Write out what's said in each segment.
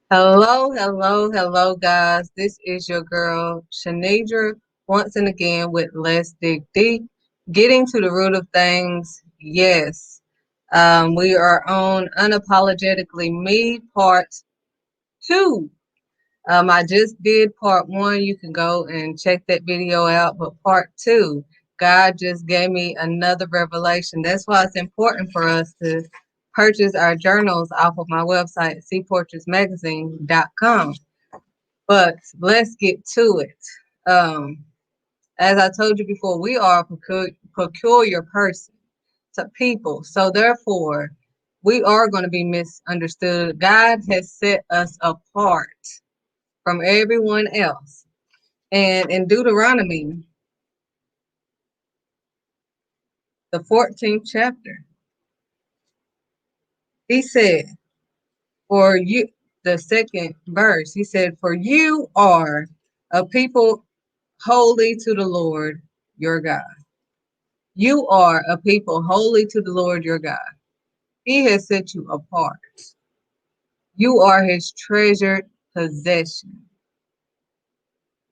Hello, hello, hello, guys. This is your girl, Shanidra, once and again with Let's Dig Deep. Getting to the root of things, yes. We are on Unapologetically Me, part two. I just did part one. You can go and check that video out. But part two, God just gave me another revelation. That's why it's important for us to purchase our journals off of my website, cportraitsmagazine.com. But let's get to it. Um, as I told you before, we are a peculiar person to people. So therefore, we are going to be misunderstood. God has set us apart from everyone else. And in Deuteronomy, the 14th chapter, he said, for you, the second verse, he said, for you are a people holy to the Lord your God. You are a people holy to the Lord your God. He has set you apart. You are his treasured possession.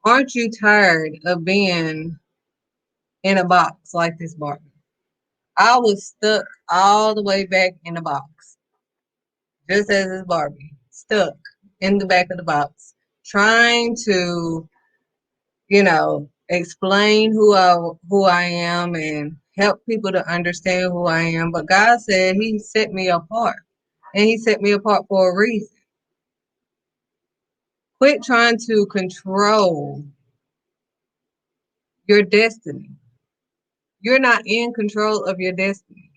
Aren't you tired of being in a box like this, Barbie? I was stuck all the way back in the box, just as this Barbie, stuck in the back of the box, trying to, explain who I am and help people to understand who I am. But God said He set me apart, and He set me apart for a reason. Quit trying to control your destiny. You're not in control of your destiny.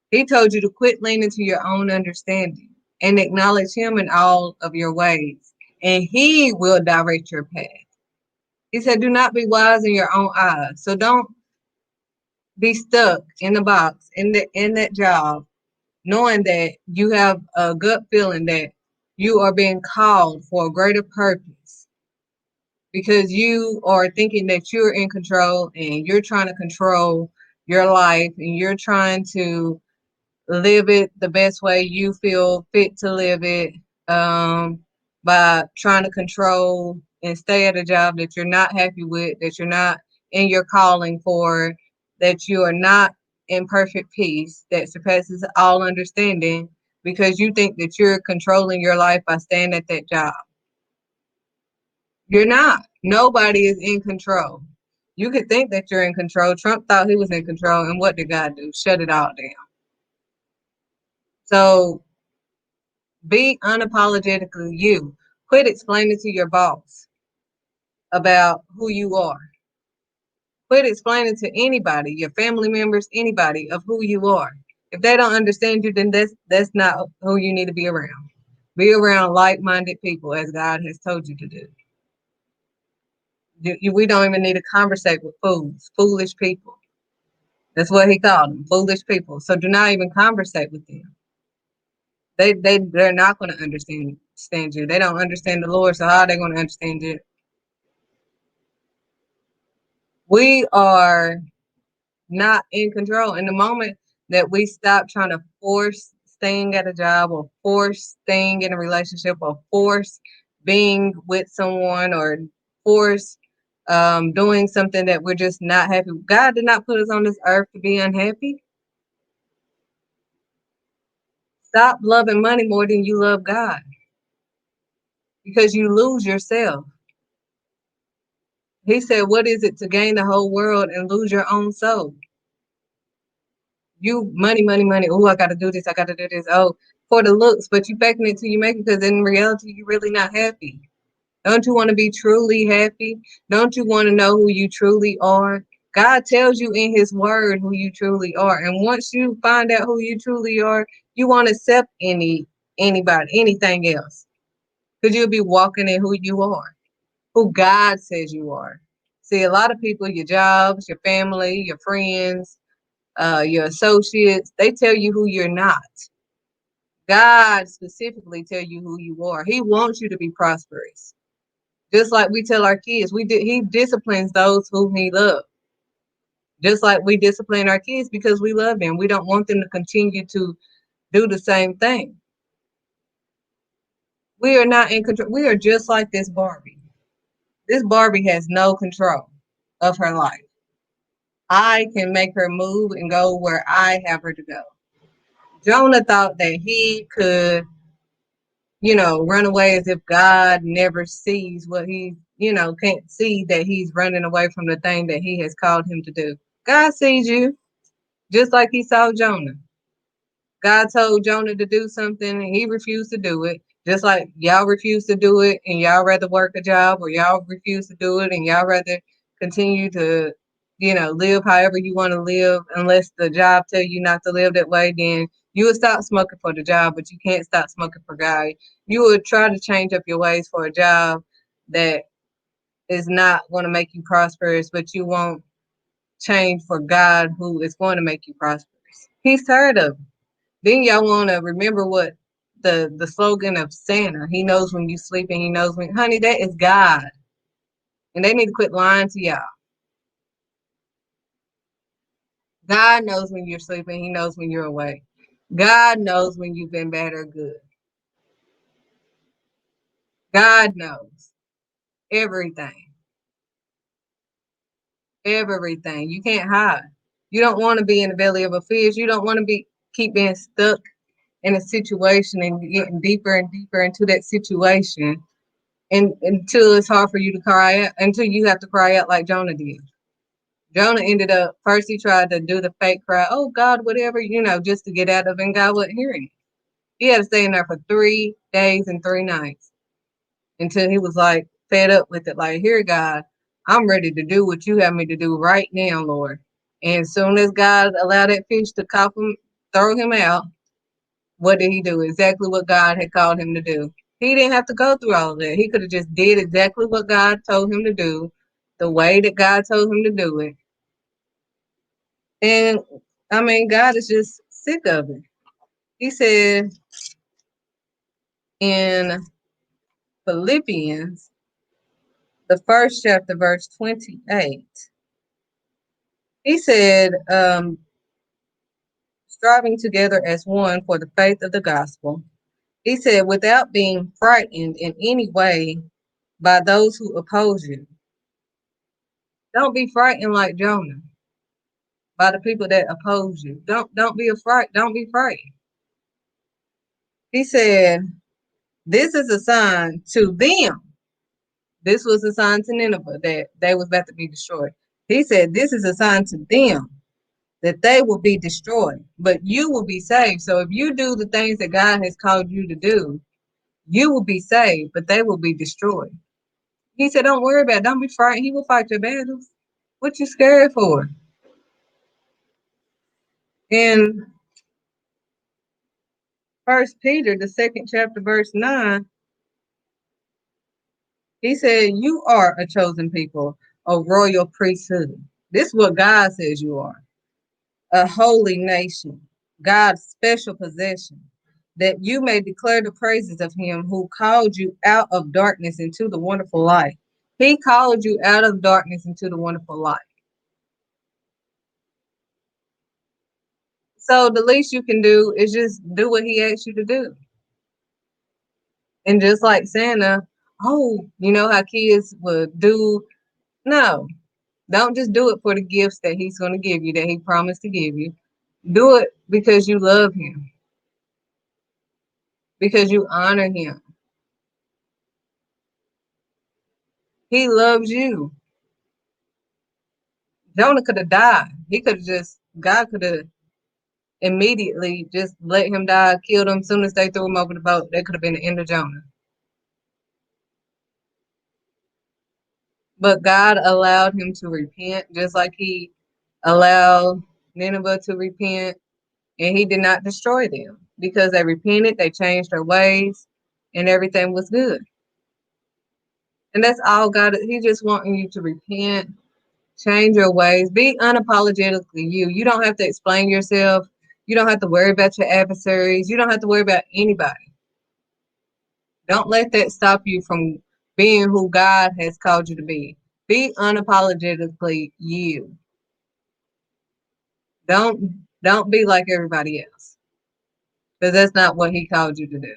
He told you to quit leaning to your own understanding and acknowledge Him in all of your ways, and He will direct your path. He said, do not be wise in your own eyes. So don't be stuck in the box, in that job, knowing that you have a gut feeling that you are being called for a greater purpose because you are thinking that you're in control and you're trying to control your life and you're trying to live it the best way you feel fit to live it, by trying to control and stay at a job that you're not happy with, that you're not in your calling for, that you are not in perfect peace that surpasses all understanding because you think that you're controlling your life by staying at that job. You're not. Nobody is in control. You could think that you're in control. Trump thought he was in control, and what did God do? Shut it all down. So be unapologetically you. Quit explaining to your boss about who you are. Quit explaining to anybody, your family members, anybody, of who you are. If they don't understand you, then that's not who you need to be around. Be around like-minded people, as God has told you to do. We don't even need to conversate with fools, foolish people. That's what He called them, foolish people. So do not even conversate with them. They're not going to understand you. They don't understand the Lord, so how are they going to understand you? We are not in control. In the moment that we stop trying to force staying at a job or force staying in a relationship or force being with someone or force doing something that we're just not happy. God did not put us on this earth to be unhappy. Stop loving money more than you love God because you lose yourself. He said, what is it to gain the whole world and lose your own soul? You money, money, money. Oh, I gotta do this. I gotta do this. Oh, for the looks, but you faking it till you make it because in reality you're really not happy. Don't you want to be truly happy? Don't you want to know who you truly are? God tells you in His Word who you truly are, and once you find out who you truly are, you won't accept anybody, anything else, because you'll be walking in who you are, who God says you are. See, a lot of people, your jobs, your family, your friends, your associates, they tell you who you're not. God specifically tell you who you are. He wants you to be prosperous. Just like we tell our kids, He disciplines those whom He loves. Just like we discipline our kids because we love them. We don't want them to continue to do the same thing. We are not in control. We are just like this Barbie. This Barbie has no control of her life. I can make her move and go where I have her to go. Jonah thought that he could, run away as if God never sees what he, can't see that he's running away from the thing that he has called him to do. God sees you just like he saw Jonah. God told Jonah to do something and he refused to do it. Just like y'all refuse to do it and y'all rather work a job, or y'all refuse to do it and y'all rather continue to, live however you want to live unless the job tell you not to live that way, then you would stop smoking for the job, but you can't stop smoking for God. You would try to change up your ways for a job that is not going to make you prosperous, but you won't change for God who is going to make you prosperous. He's tired of it. Then y'all want to remember what the slogan of Santa. He knows when you sleep and he knows when. Honey, that is God, and they need to quit lying to y'all. God knows when you're sleeping. He knows when you're awake. God knows when you've been bad or good. God knows everything, everything. You can't hide. You don't want to be in the belly of a fish. You don't want to keep being stuck in a situation and getting deeper and deeper into that situation, and until it's hard for you to cry out, until you have to cry out like Jonah did. Jonah ended up first he tried to do the fake cry, oh God, whatever, just to get out of it, and God wasn't hearing it. He had to stay in there for 3 days and 3 nights until he was like fed up with it. Like, here, God, I'm ready to do what you have me to do right now, Lord. And as soon as God allowed that fish to cop him, throw him out, what did he do? Exactly what God had called him to do. He didn't have to go through all of that. He could have just did exactly what God told him to do, the way that God told him to do it. And I mean, God is just sick of it. He said in Philippians, the first chapter, verse 28, he said, striving together as one for the faith of the gospel. He said, without being frightened in any way by those who oppose you. Don't be frightened like Jonah by the people that oppose you. Don't be afraid. Don't be frightened. He said, this is a sign to them. This was a sign to Nineveh that they was about to be destroyed. He said, this is a sign to them that they will be destroyed, but you will be saved. So if you do the things that God has called you to do, you will be saved, but they will be destroyed. He said, don't worry about it. Don't be frightened. He will fight your battles. What you scared for? In First Peter, the second chapter, verse 9, he said, you are a chosen people, a royal priesthood. This is what God says you are. A holy nation, God's special possession, that you may declare the praises of him who called you out of darkness into the wonderful light. He called you out of darkness into the wonderful light. So the least you can do is just do what he asked you to do. And just like Santa, oh, you know how kids would do, no, don't just do it for the gifts that he's going to give you, that he promised to give you. Do it because you love him, because you honor him. He loves you. Jonah could have died. He could have God could have immediately just let him die, killed him. As soon as they threw him over the boat, that could have been the end of Jonah. But God allowed him to repent, just like he allowed Nineveh to repent, and he did not destroy them because they repented, they changed their ways, and everything was good. And that's all God, he's just wanting you to repent, change your ways, be unapologetically you. You don't have to explain yourself. You don't have to worry about your adversaries. You don't have to worry about anybody. Don't let that stop you from being who God has called you to be. Be unapologetically you. Don't be like everybody else, because that's not what he called you to do.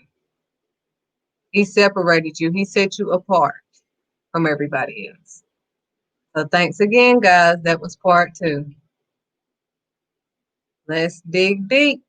He separated you. He set you apart from everybody else. So thanks again, guys. That was part 2. Let's dig deep.